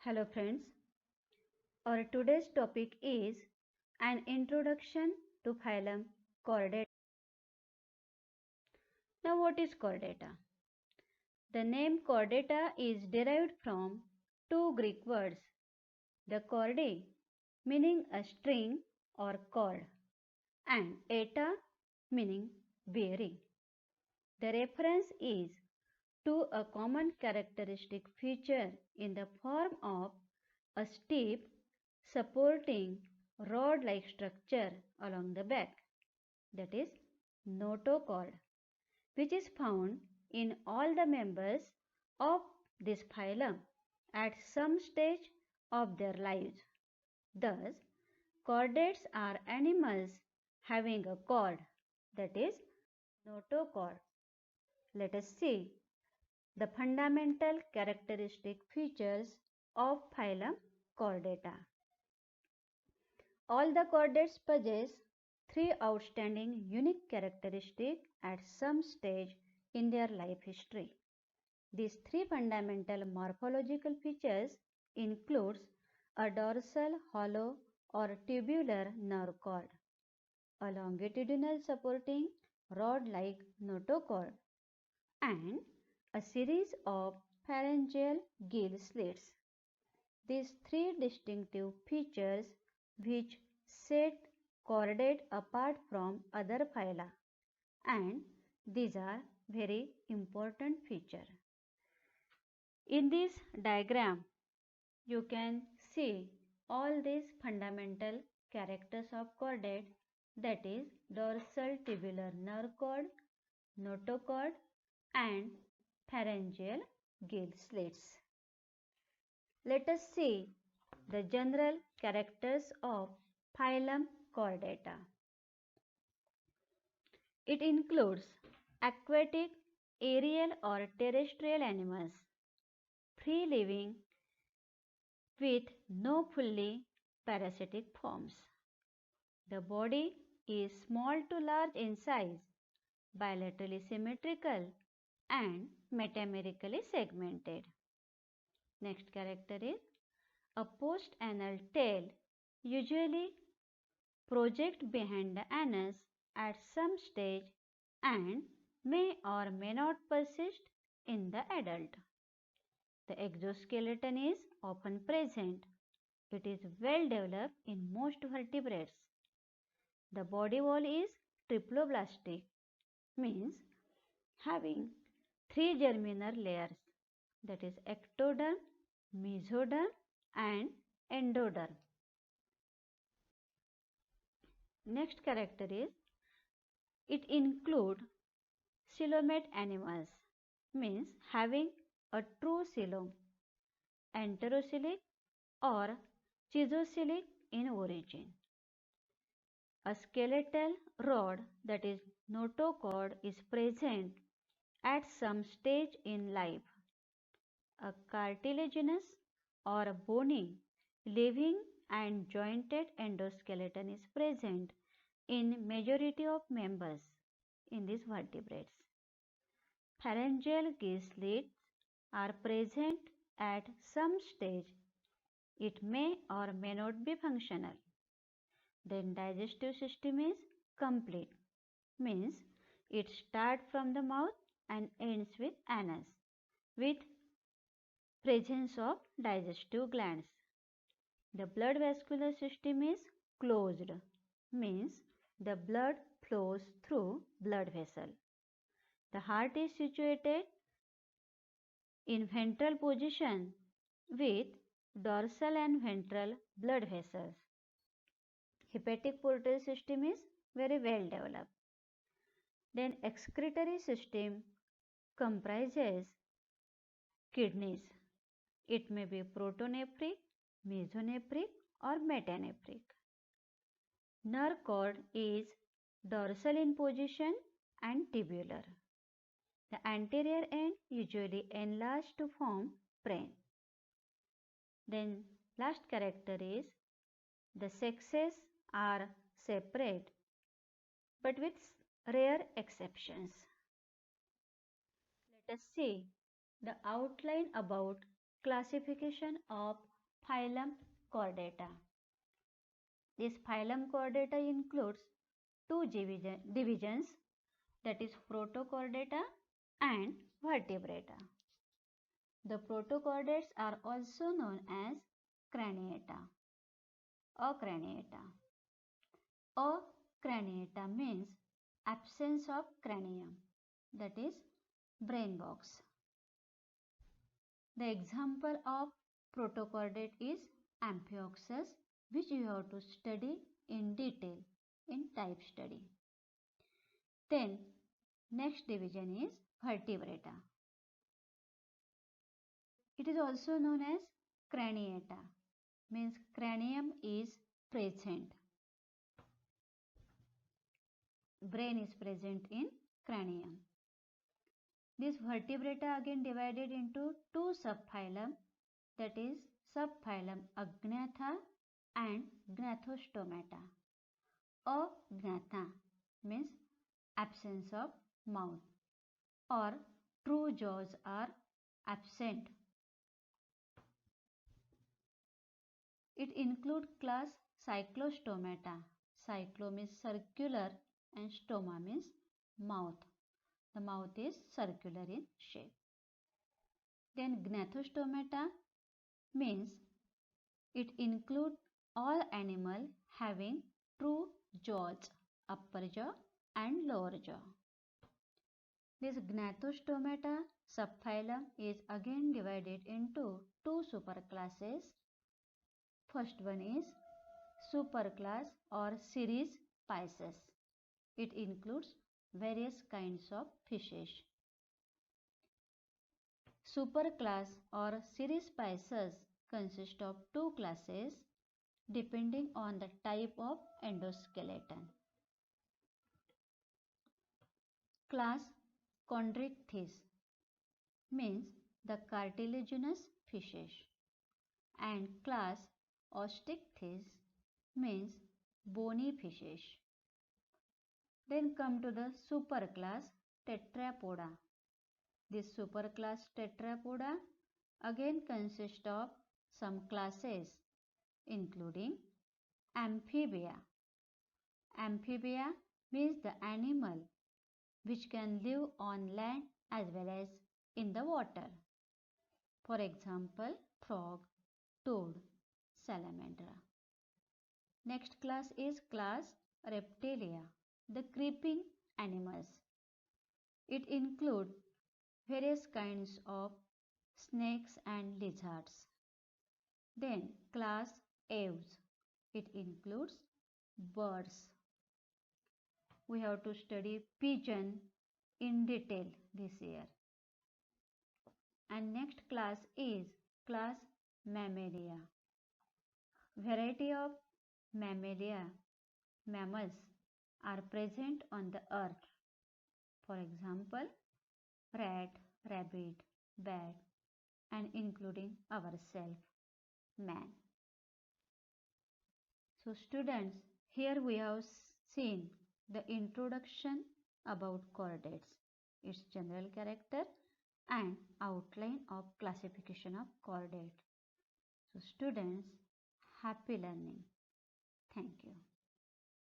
Hello friends, our today's topic is an introduction to phylum Chordata. Now what is Chordata? The name Chordata is derived from two Greek words, the chorde meaning a string or cord and eta meaning bearing. The reference is to a common characteristic feature in the form of a steep supporting rod-like structure along the back, that is notochord, which is found in all the members of this phylum at some stage of their lives. Thus, chordates are animals having a cord, that is notochord. Let us see the fundamental characteristic features of phylum Chordata. All the chordates possess three outstanding unique characteristics at some stage in their life history. These three fundamental morphological features includes a dorsal hollow or tubular nerve cord, a longitudinal supporting rod-like notochord, and a series of pharyngeal gill slits. These three distinctive features which set chordate apart from other phyla, and these are very important features. In this diagram, you can see all these fundamental characters of chordate, that is dorsal tubular nerve cord, notochord and pharyngeal gill slits. Let us see the general characters of phylum Chordata. It includes aquatic, aerial or terrestrial animals, free living with no fully parasitic forms. The body is small to large in size, bilaterally symmetrical and metamerically segmented. Next character is a post-anal tail usually project behind the anus at some stage and may or may not persist in the adult. The exoskeleton is often present. It is well developed in most vertebrates. The body wall is triploblastic, means having three germinal layers, that is ectoderm, mesoderm and endoderm. Next character is it include coelomate animals, means having a true coelom, enterocoelic or schizocoelic in origin. A skeletal rod, that is notochord, is present at some stage in life. A cartilaginous or bony, living and jointed endoskeleton is present in majority of members in these vertebrates. Pharyngeal gill slits are present at some stage. It may or may not be functional. Then digestive system is complete, means it starts from the mouth and ends with anus with presence of digestive glands. The blood vascular system is closed, means the blood flows through blood vessel. The heart is situated in ventral position with dorsal and ventral blood vessels. Hepatic portal system is very well developed. Then excretory system comprises kidneys. It may be protonephric, mesonephric or metanephric. Nerve cord is dorsal in position and tubular. The anterior end usually enlarged to form preen. Then last character is the sexes are separate but with rare exceptions. Let us see the outline about classification of Phylum Chordata. This phylum Chordata includes two divisions, that is Protochordata and Vertebrata. The protochordates are also known as Craniata. Acraniata. Acraniata means absence of cranium, that is brain box. The example of protochordate is Amphioxus, which you have to study in detail in type study. Then next division is Vertebrata. It is also known as Craniata, means cranium is present. Brain is present in cranium. This vertebrata again divided into two subphylum, that is subphylum Agnatha and Gnathostomata. Agnatha means absence of mouth or true jaws are absent. It includes class Cyclostomata. Cyclo means circular and stoma means mouth. The mouth is circular in shape. Then Gnathostomata means it includes all animal having true jaws, upper jaw and lower jaw. This Gnathostomata subphylum is again divided into two superclasses. First one is superclass or series Pisces. It includes various kinds of fishes. Superclass or series Pisces consist of two classes depending on the type of endoskeleton. Class Chondrichthyes means the cartilaginous fishes, and class Osteichthyes means bony fishes. Then come to the superclass Tetrapoda. This superclass Tetrapoda again consists of some classes including Amphibia. Amphibia means the animal which can live on land as well as in the water. For example, frog, toad, salamander. Next class is class Reptilia, the creeping animals. It includes various kinds of snakes and lizards. Then class Aves. It includes birds. We have to study pigeon in detail this year. And next class is class Mammalia. Variety of mammals are present on the earth. For example, rat, rabbit, bat, and including ourselves, man. So students, here we have seen the introduction about chordates, its general character and outline of classification of chordate. So students, happy learning. Thank you.